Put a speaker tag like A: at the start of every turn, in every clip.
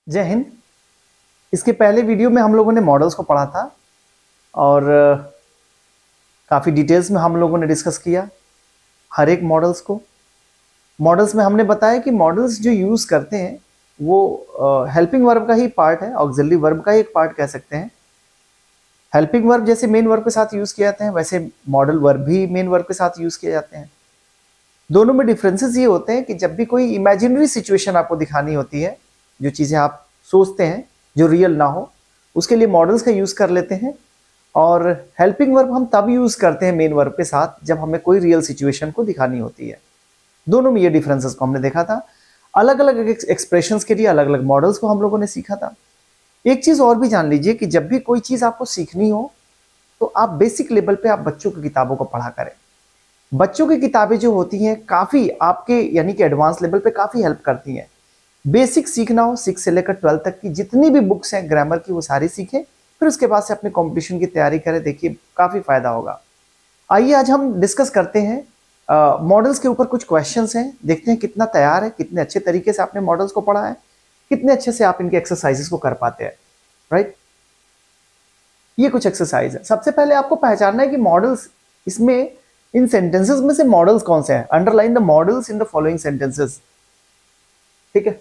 A: जय हिंद। इसके पहले वीडियो में हम लोगों ने मॉडल्स को पढ़ा था और काफ़ी डिटेल्स में हम लोगों ने डिस्कस किया हर एक मॉडल्स को। मॉडल्स में हमने बताया कि मॉडल्स जो यूज़ करते हैं वो हेल्पिंग वर्ब का ही पार्ट है, ऑक्सिलरी वर्ब का ही एक पार्ट कह सकते हैं। हेल्पिंग वर्ब जैसे मेन वर्ब के साथ यूज़ किए जाते हैं, वैसे मॉडल वर्ब भी मेन वर्ब के साथ यूज़ किए जाते हैं। दोनों में डिफरेंसेस ये होते हैं कि जब भी कोई इमेजिनरी सिचुएशन आपको दिखानी होती है, जो चीज़ें आप सोचते हैं जो रियल ना हो, उसके लिए मॉडल्स का यूज़ कर लेते हैं। और हेल्पिंग वर्ब हम तब यूज़ करते हैं मेन वर्ब के साथ जब हमें कोई रियल सिचुएशन को दिखानी होती है। दोनों में ये डिफरेंसेस को हमने देखा था। अलग अलग एक्सप्रेशंस के लिए अलग अलग मॉडल्स को हम लोगों ने सीखा था। एक चीज़ और भी जान लीजिए कि जब भी कोई चीज़ आपको सीखनी हो तो आप बेसिक लेवल पे आप बच्चों की किताबों को पढ़ा करें। बच्चों की किताबें जो होती हैं काफ़ी आपके यानी कि एडवांस लेवल पे काफ़ी हेल्प करती हैं। बेसिक सीखना हो 6 से लेकर 12 तक की जितनी भी बुक्स हैं ग्रामर की वो सारी सीखें, फिर उसके बाद से अपने कंपटीशन की तैयारी करें, देखिए काफ़ी फायदा होगा। आइए आज हम डिस्कस करते हैं मॉडल्स के ऊपर कुछ क्वेश्चंस हैं, देखते हैं कितना तैयार है, कितने अच्छे तरीके से आपने मॉडल्स को पढ़ा है, कितने अच्छे से आप इनके एक्सरसाइजेस को कर पाते हैं। राइट, ये कुछ एक्सरसाइज है। सबसे पहले आपको पहचानना है कि मॉडल्स इसमें इन सेंटेंसेस में से मॉडल्स कौन से हैं। Underline the modals in the following sentences. ठीक है,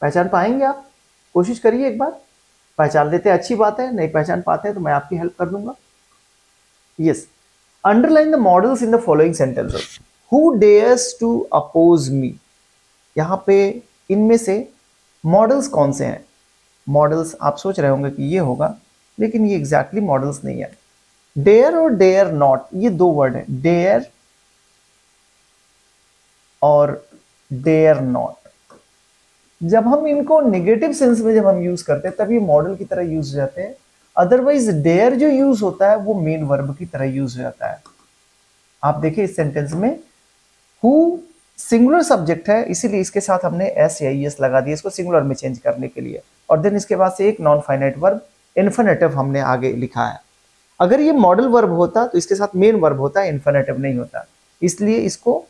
A: पहचान पाएंगे आप? कोशिश करिए एक बार, पहचान लेते हैं अच्छी बात है, नहीं पहचान पाते हैं तो मैं आपकी हेल्प कर दूंगा। Yes, underline the modals in the following sentences. Who dares to oppose me. यहां पे इनमें से मॉडल्स कौन से हैं? मॉडल्स आप सोच रहे होंगे कि ये होगा, लेकिन ये एग्जैक्टली मॉडल्स नहीं है। डेयर और डेयर नॉट, ये दो वर्ड है, डेयर और डेयर नॉट। जब हम इनको नेगेटिव सेंस में जब हम यूज करते हैं तब ये मॉडल की तरह यूज हो जाते हैं। अदरवाइज डेयर जो यूज होता है वो मेन वर्ब की तरह यूज हो जाता है। आप देखिए इस सेंटेंस में हु सिंगुलर सब्जेक्ट है, इसीलिए इसके साथ हमने एस या एस लगा दिया इसको सिंगुलर में चेंज करने के लिए। और देन इसके बाद से एक नॉन फाइनाइट वर्ब इन्फिनेटिव हमने आगे लिखा है। अगर ये मॉडल वर्ब होता तो इसके साथ मेन वर्ब होता, इन्फिनेटिव नहीं होता। इसलिए इसको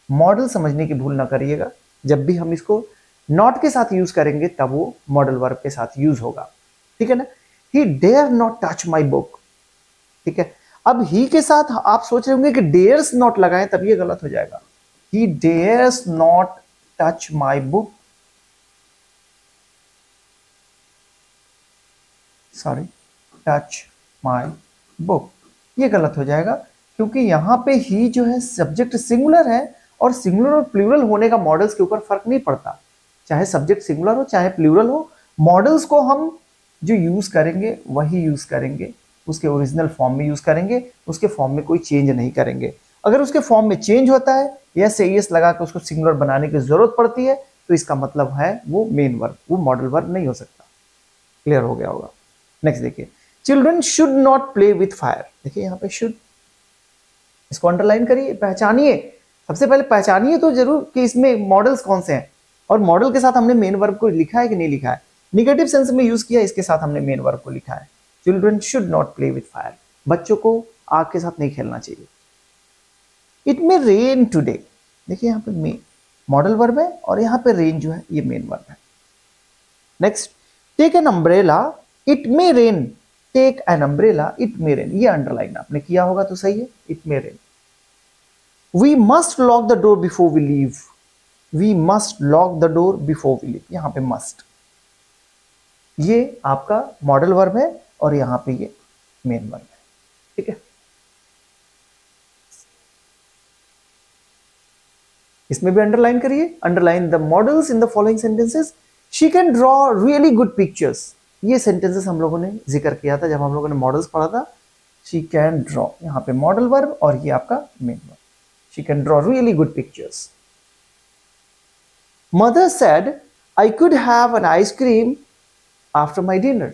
A: मॉडल समझने की भूल ना करिएगा। जब भी हम इसको नॉट के साथ यूज करेंगे तब वो मॉडल वर्ब के साथ यूज होगा। ठीक है ना। He dare not touch my book. ठीक है, अब ही के साथ आप सोच रहे होंगे कि डेयर्स नॉट लगाएं, तब ये गलत हो जाएगा। He dares not touch my book, sorry, touch my book, ये गलत हो जाएगा क्योंकि यहां पे ही जो है सब्जेक्ट सिंगुलर है और सिंगुलर और प्लूरल होने का मॉडल्स के ऊपर फर्क नहीं पड़ता। चाहे सब्जेक्ट सिंगुलर हो चाहे प्लूरल हो, मॉडल्स को हम जो यूज करेंगे वही यूज करेंगे, उसके ओरिजिनल फॉर्म में यूज करेंगे, उसके फॉर्म में कोई चेंज नहीं करेंगे। अगर उसके फॉर्म में चेंज होता है या से एस लगा के उसको सिंगुलर बनाने की जरूरत पड़ती है तो इसका मतलब है वो मेन वर्ब, वो मॉडल वर्ब नहीं हो सकता। क्लियर हो गया होगा। नेक्स्ट देखिए, children should not play with fire. देखिए यहाँ पे शुड, इसको अंडरलाइन करिए, पहचानिए। सबसे पहले पहचानिए तो जरूर कि इसमें मॉडल्स कौन से हैं और मॉडल के साथ हमने मेन वर्ब को लिखा है कि नहीं लिखा है। निगेटिव सेंस में यूज किया, इसके साथ हमने मेन वर्ब को लिखा है। Children should not play with fire, बच्चों को आग के साथ नहीं खेलना चाहिए। It may rain today. देखिए यहाँ पे मे मॉडल वर्ब है और यहाँ पे रेन जो है ये मेन वर्ब है। Next, take an umbrella, it may rain, take an umbrella, it may rain, ये अंडरलाइन आपने किया होगा तो सही है, it may rain. We must lock the door before we leave, we must lock the door before we leave, यहां पे must, ये आपका मॉडल वर्ब है और यहां पे ये मेन वर्ब है। ठीक है, इसमें भी अंडरलाइन करिए। Underline the modals in the following sentences. She can draw really good pictures, ये सेंटेंसेस हम लोगों ने जिक्र किया था जब हम लोगों ने मॉडल्स पढ़ा था। शी कैन ड्रॉ, यहां पे मॉडल वर्ब और ये आपका main verb. She can draw really good pictures. Mother said I could have an ice cream after my dinner.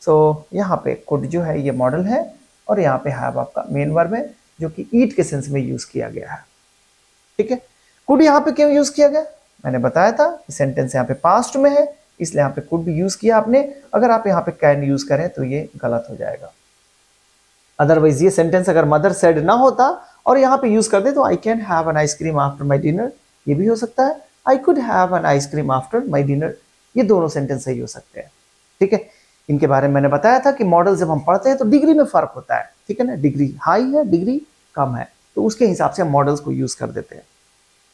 A: So यहाँ पे कुड जो है ये मॉडल है और यहाँ पे हैव आपका मेन वर्ब है जो कि ईट के सेंस में यूज किया गया है। ठीक है, कुड यहाँ पे क्यों यूज किया गया? मैंने बताया था सेंटेंस यहाँ पे पास्ट में है इसलिए यहाँ पे कुड यूज किया आपने। अगर आप यहाँ पे कैन यूज करें तो ये गलत हो जाएगा। अदरवाइज ये सेंटेंस अगर मदर सेड ना होता और यहाँ पे यूज कर दे तो I can have an ice cream after my dinner, ये भी हो सकता है। आई could have an ice cream after my dinner, ये दोनों सेंटेंस सही हो सकते हैं। ठीक है, इनके बारे में मैंने बताया था कि मॉडल जब हम पढ़ते हैं तो डिग्री में फर्क होता है। ठीक है ना, डिग्री हाई है, डिग्री कम है, तो उसके हिसाब से हम मॉडल्स को यूज कर देते हैं।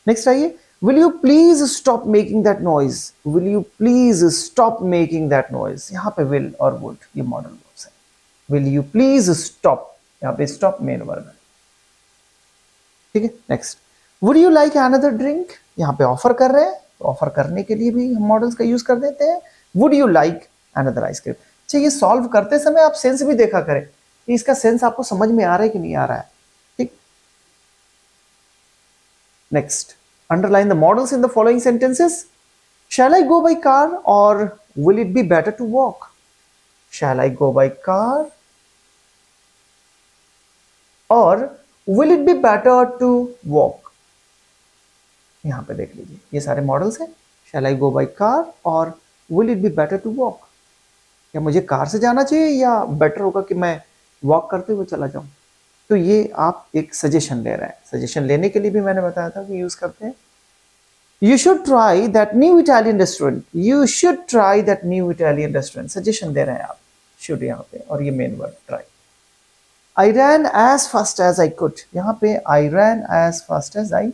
A: नेक्स्ट आइए, will you please stop making that noise, will you please stop making that noise. यहाँ पे विल और वुड ये मॉडल वर्ब्स है। विल यू प्लीज स्टॉप, यहाँ पे स्टॉप मेन वर्ब है। ठीक है, next, would you like another drink, यहाँ पे ऑफर कर रहे हैं तो ऑफर करने के लिए भी हम मॉडल्स का यूज कर देते हैं। Would you like another ice cream. अच्छा, ये सॉल्व करते समय आप सेंस भी देखा करें कि इसका सेंस आपको समझ में आ रहा है कि नहीं आ रहा है। ठीक, next, underline the modals in the following sentences. Shall I go by car or will it be better to walk. Shall I go by car or will it be better to walk. यहां पे देख लीजिए ये सारे modals हैं। Shall I go by car or will it be better to walk. क्या मुझे car से जाना चाहिए या बेटर होगा कि मैं वॉक करते हुए चला जाऊं। तो ये आप एक सजेशन ले रहे हैं। सजेशन लेने के लिए भी मैंने बताया था कि यूज करते हैं। You should try that new Italian restaurant, you should try that new Italian restaurant. Suggestion दे रहे हैं आप, शुड यहाँ पे, और ये main word try. I ran as fast as I could, यहाँ पे I ran as fast as I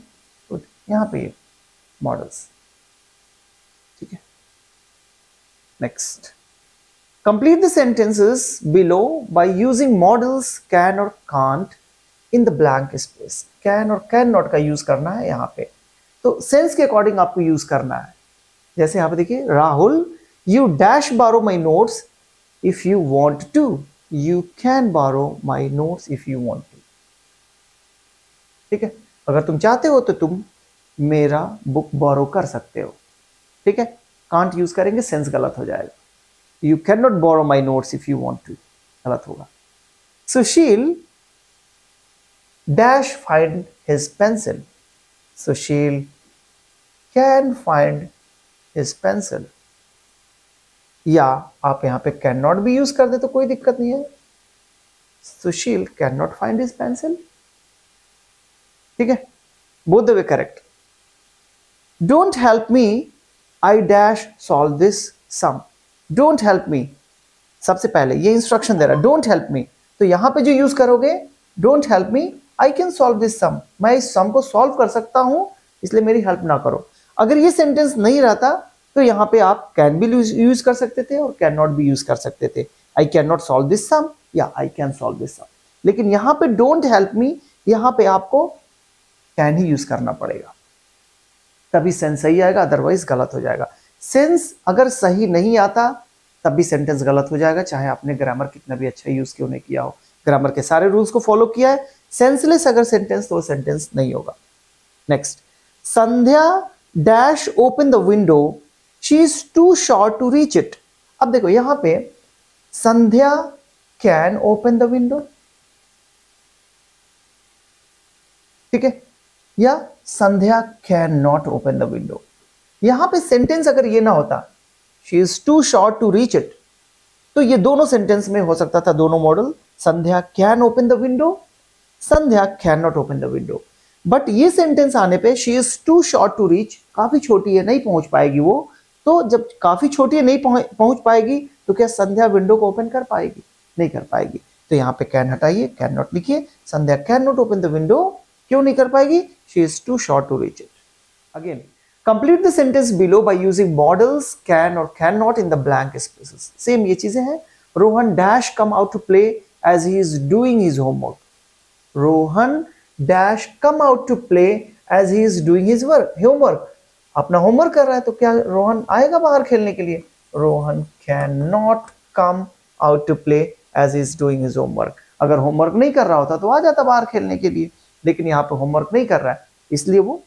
A: could, यहाँ पे मॉडल्स। ठीक है, next, complete the sentences below by using modals can or can't in the blank space. Can or can not का use करना है यहाँ पे, तो सेंस के अकॉर्डिंग आपको यूज करना है। जैसे यहाँ पे देखिए, Rahul you dash borrow my notes if you want to, you can borrow my notes if you want to। ठीक है, अगर तुम चाहते हो तो तुम मेरा बुक बोरो कर सकते हो। ठीक है, कांट यूज करेंगे सेंस गलत हो जाएगा। you cannot borrow my notes if you want to, गलत होगा। सुशील dash find his pencil, Sushil can find his pencil। या आप यहां पे कैन नॉट भी यूज कर दे तो कोई दिक्कत नहीं है। Sushil can not find his pencil. ठीक है, both the way correct. Don't help me I dash solve this sum. Don't help me, सबसे पहले ये इंस्ट्रक्शन दे रहा है, डोंट हेल्प मी, तो यहां पे जो यूज करोगे, don't help me I can solve this sum, मैं इस सम को सॉल्व कर सकता हूं इसलिए मेरी हेल्प ना करो। अगर ये सेंटेंस नहीं रहता तो यहाँ पे आप कैन भी यूज कर सकते थे और कैन नॉट भी यूज कर सकते थे। I can not solve this sum या I can solve this sum. लेकिन यहाँ पे डोंट हेल्प मी, यहाँ पे आपको कैन ही यूज करना पड़ेगा, तभी सेंस सही आएगा, अदरवाइज गलत हो जाएगा। सेंस अगर सही नहीं आता तब भी सेंटेंस गलत हो जाएगा, चाहे आपने ग्रामर कितना भी अच्छा यूज क्यों नहीं किया हो। ग्रामर के सारे रूल्स को फॉलो किया है, सेंसलेस अगर सेंटेंस तो सेंटेंस नहीं होगा। Next, Sandhya dash open the window, she is too short to reach it. अब देखो यहां पे Sandhya can open the window, ठीक है, या Sandhya can not open the window. यहां पे सेंटेंस अगर ये ना होता, she is too short to reach it, तो ये दोनों सेंटेंस में हो सकता था दोनों modal, Sandhya can open the window, Sandhya can not open the window. But ये सेंटेंस आने पे she is too short to reach, काफी छोटी है, नहीं पहुंच पाएगी वो, तो जब काफी छोटी है नहीं पहुंच पाएगी तो क्या संध्या विंडो को ओपन कर पाएगी? नहीं कर पाएगी। तो यहाँ पे कैन हटाइए, कैन नॉट लिखिए, Sandhya can not open the window, क्यों नहीं कर पाएगी? She is too short to reach it. Again, complete the sentence below by using modals can or can not in the blank spaces. Same ये चीजें हैं। Rohan dash come out to play as he is doing his homework. Rohan dash come out to play as he is doing his homework. अपना homework कर रहा है तो क्या रोहन आएगा बाहर खेलने के लिए? Rohan can not come out to play as he is doing his homework. अगर होमवर्क नहीं कर रहा होता तो आ जाता बाहर खेलने के लिए, लेकिन यहाँ पे होमवर्क नहीं कर रहा है इसलिए वो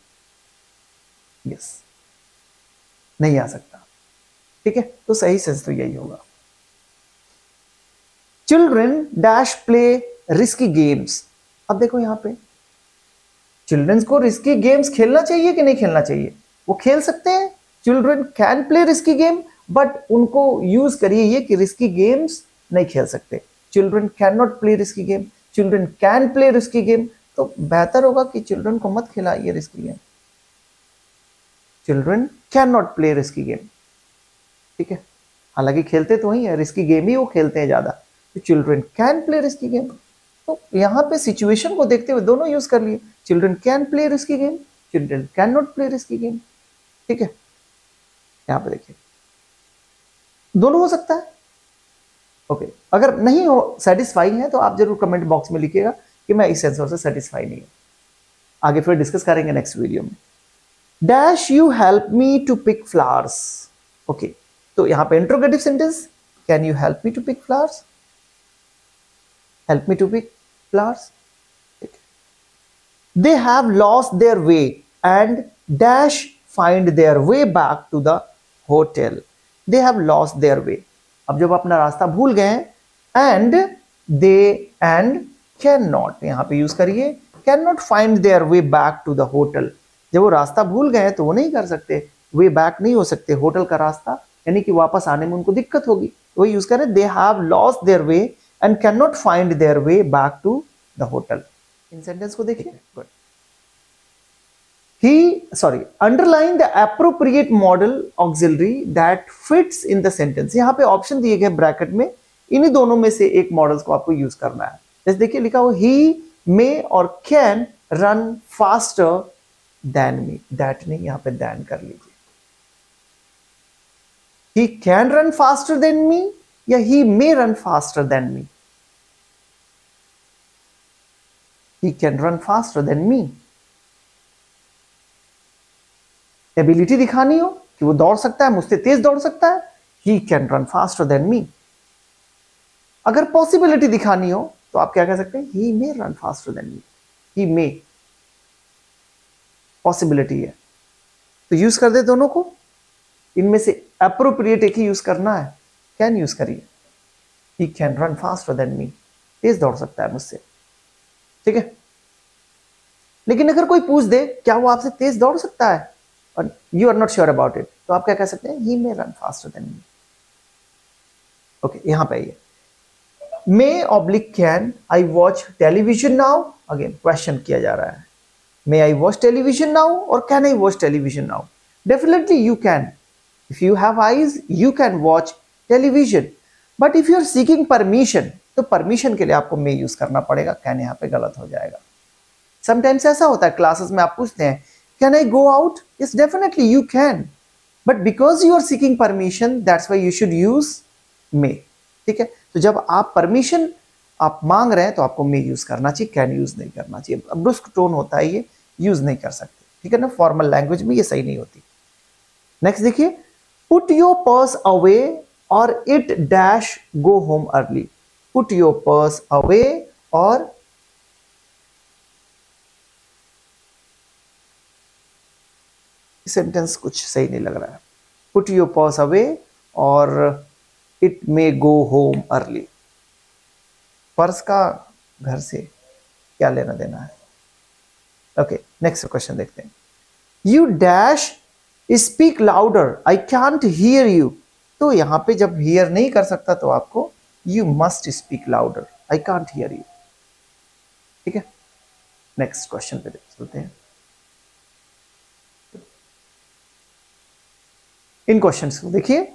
A: यस नहीं आ सकता। ठीक है, तो सही सेंस तो यही होगा। Children dash play risky games. अब देखो यहाँ पे चिल्ड्रंस को रिस्की गेम्स खेलना चाहिए कि नहीं खेलना चाहिए? वो खेल सकते हैं। Children can play risky game, but उनको यूज करिए ये कि रिस्की गेम्स नहीं खेल सकते। Children can not play risky game, children can play risky game, तो बेहतर होगा कि चिल्ड्रन को मत खिलाइए risky game. Children can not play risky game. ठीक है, हालांकि खेलते तो वही है, रिस्की गेम ही वो खेलते हैं ज्यादा। तो children can play risky game, तो यहाँ पे सिचुएशन को देखते हुए दोनों यूज कर लिए, children can play risky game, children can not play risky game. ठीक है, यहाँ पे देखिए दोनों हो सकता है। ओके, अगर नहीं हो सेटिस्फाई है तो आप जरूर कमेंट बॉक्स में लिखिएगा कि मैं इस आंसर से सेटिस्फाई नहीं हूं। आगे फिर डिस्कस करेंगे नेक्स्ट वीडियो में। Dash you help me to pick flowers. Okay, तो यहां पे interrogative sentence, can you help me to pick flowers, help me to pick flowers. They have lost their way and dash find their way back to the hotel. They have lost their way, अब जब अपना रास्ता भूल गए, and they and can not, यहां पे use करिए can not find their way back to the hotel. जब वो रास्ता भूल गए तो वो नहीं कर सकते, वे बैक नहीं हो सकते होटल का रास्ता, यानी कि वापस आने में उनको दिक्कत होगी, वो यूज करें they have lost their way and can not find their way back to the hotel. इन सेंटेंस को देखिए, good. Underline the appropriate modal auxiliary that fits in the sentence. यहां पे ऑप्शन दिए गए ब्रैकेट में, इन्हीं दोनों में से एक मॉडल्स को आपको यूज करना है। जैसे देखिए लिखा हुआ he may or can run faster than me, that नहीं, यहां पे देन कर लीजिए। He can run faster than me या he may run faster than me? He can run faster than me, ability दिखानी हो कि वो दौड़ सकता है, मुझसे तेज दौड़ सकता है, ही कैन रन फास्टर देन मी। अगर पॉसिबिलिटी दिखानी हो तो आप क्या कह सकते हैं, he may run faster than me, he may possibility है तो यूज कर दे दोनों को, इनमें से अप्रोप्रिएट एक ही यूज करना है, कैन यूज करिए, he can run faster than me, तेज दौड़ सकता है मुझसे। ठीक है, लेकिन अगर कोई पूछ दे क्या वो आपसे तेज दौड़ सकता है और you are not sure about it, तो आप क्या कह सकते हैं, he may run faster than me. Okay, यहां पे आइए, may oblique can I watch television now, again question किया जा रहा है, may I watch television now or can I watch television now? Definitely you can, if you have eyes you can watch television, but if you are seeking permission तो permission के लिए आपको मे use करना पड़ेगा, कैन यहां पे गलत हो जाएगा। समटाइम्स ऐसा होता है क्लासेस में, आप पूछते हैं can I go out, yes definitely you can, but because you are seeking permission that's why you should use may. ठीक है, तो जब आप परमिशन आप मांग रहे हैं तो आपको मे यूज करना चाहिए, कैन यूज नहीं करना चाहिए। ब्रुस्क टोन होता है, ये यूज नहीं कर सकते, ठीक है ना, फॉर्मल लैंग्वेज में ये सही नहीं होती। नेक्स्ट देखिए, पुट योर पर्स अवे और it dash go home early. Put your purse away और सेंटेंस कुछ सही नहीं लग रहा है, पुट योर पर्स अवे और it may go home early. Purse का घर से क्या लेना देना है? ओके, नेक्स्ट क्वेश्चन देखते हैं। You dash speak louder, I can't here you. तो यहां पे जब हियर नहीं कर सकता तो आपको you must speak louder, I can't here you. ठीक है, नेक्स्ट क्वेश्चन पे चलते हैं। इन क्वेश्चंस को देखिए,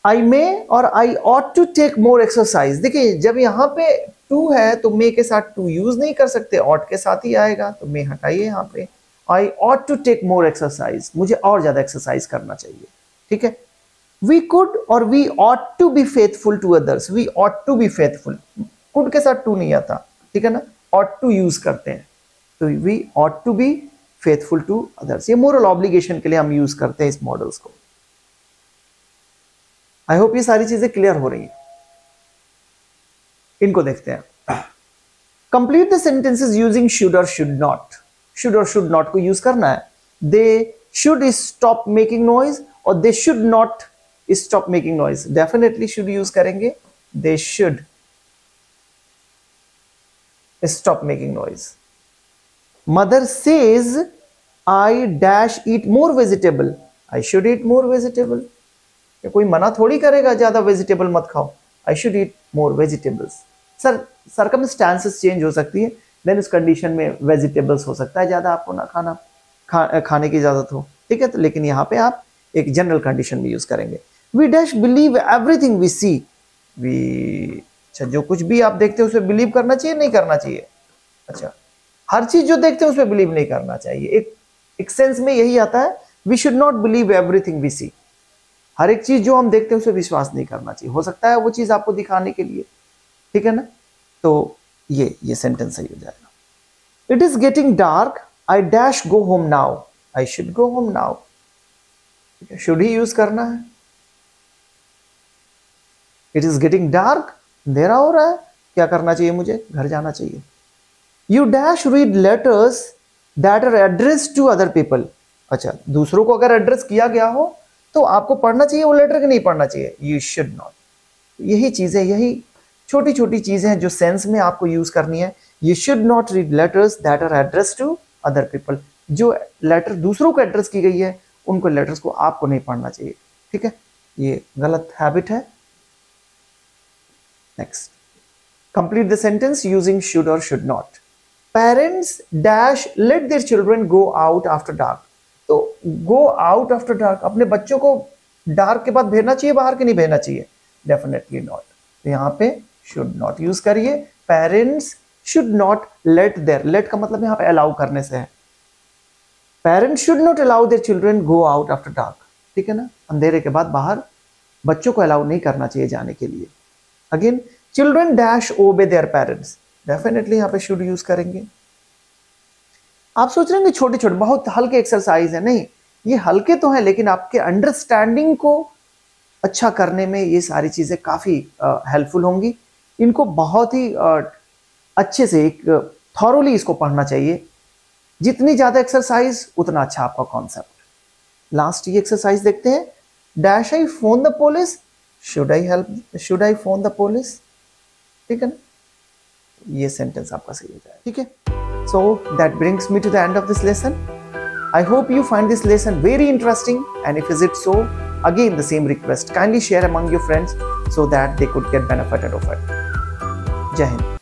A: आई मे और I ought to take more exercise. देखिए जब यहां पे टू है तो मे के साथ टू यूज नहीं कर सकते, ऑट के साथ ही आएगा, तो मे हटाइए यहां पे। I ought to take more exercise, मुझे और ज्यादा एक्सरसाइज करना चाहिए। ठीक है, वी कुड और we ought to be faithful to others. We ought to be faithful, could के साथ टू नहीं आता, ठीक है ना, ऑट टू यूज करते हैं, तो we ought to be faithful to others. ये मोरल ऑब्लिगेशन के लिए हम यूज करते हैं इस मॉडल्स को। आई होप ये सारी चीजें क्लियर हो रही हैं। इनको देखते हैं। Complete the sentences using should or should not. Should or should not को यूज करना है। They should stop making noise or they should not stop making noise. Definitely should use करेंगे, they should stop making noise. Mother says I dash eat more vegetable, I should eat more vegetable. कोई मना थोड़ी करेगा ज्यादा vegetable मत खाओ, I should eat more vegetables. Sir circumstances change हो सकती है, देन उस कंडीशन में वेजिटेबल्स हो सकता है ज्यादा आपको ना खाने की इजाजत हो, ठीक है। तो लेकिन यहाँ पे आप एक जनरल कंडीशन में यूज करेंगे। We dash believe everything we see. We, अच्छा, जो कुछ भी आप देखते हैं उसमें बिलीव करना चाहिए, नहीं करना चाहिए? अच्छा, हर चीज जो देखते हैं उसमें बिलीव नहीं करना चाहिए। एक सेंस में यही आता है, we should not believe everything we see. हर एक चीज जो हम देखते हैं उसे विश्वास नहीं करना चाहिए। हो सकता है वो चीज आपको दिखाने के लिए, ठीक है ना? तो ये सेंटेंस सही हो जाएगा। It is getting dark, I dash go home now. I should go home now, ठीक है, शुड ही यूज करना है। इट इज गेटिंग डार्क, अंधेरा हो रहा है, क्या करना चाहिए मुझे? घर जाना चाहिए। You dash read letters that are address to other people. अच्छा, दूसरों को अगर एड्रेस किया गया हो तो आपको पढ़ना चाहिए वो लेटर कि नहीं पढ़ना चाहिए? You should not. यही चीजें, यही छोटी छोटी चीजें हैं जो सेंस में आपको यूज करनी है। You should not read letters that are address to other people. जो लेटर दूसरों को एड्रेस की गई है उनको लेटर्स को आपको नहीं पढ़ना चाहिए, ठीक है? ये गलत हैबिट है। Next, complete the sentence using should or should not. Parents dash let their children go out after dark. तो गो आउट आफ्टर डार्क, अपने बच्चों को डार्क के बाद भेजना चाहिए बाहर कि नहीं भेजना चाहिए? Definitely not. तो यहां पे शुड नॉट यूज करिए। Parents should not let their, let का मतलब यहां पे अलाउ करने से है। Parents should not allow their children go out after dark, ठीक है ना? अंधेरे के बाद बाहर बच्चों को अलाउ नहीं करना चाहिए जाने के लिए। अगेन, चिल्ड्रन डैश ओबे देयर पेरेंट्स। डेफिनेटली यहां पे शुड यूज करेंगे। आप सोच रहे हैं कि छोटे छोटे बहुत हल्के एक्सरसाइज है, नहीं, ये हल्के तो हैं लेकिन आपके अंडरस्टैंडिंग को अच्छा करने में ये सारी चीजें काफी हेल्पफुल होंगी। इनको बहुत ही अच्छे से एक थॉरोली इसको पढ़ना चाहिए। जितनी ज्यादा एक्सरसाइज उतना अच्छा आपका कॉन्सेप्ट। लास्ट ये एक्सरसाइज देखते हैं। Dash I phone the police, should I phone the police, ठीक है ना? ये सेंटेंस आपका सही हो जाएगा, ठीक है? So that brings me to the end of this lesson. I hope you find this lesson very interesting, and if is it so, again the same request, kindly share among your friends so that they could get benefited of it. Jai Hind.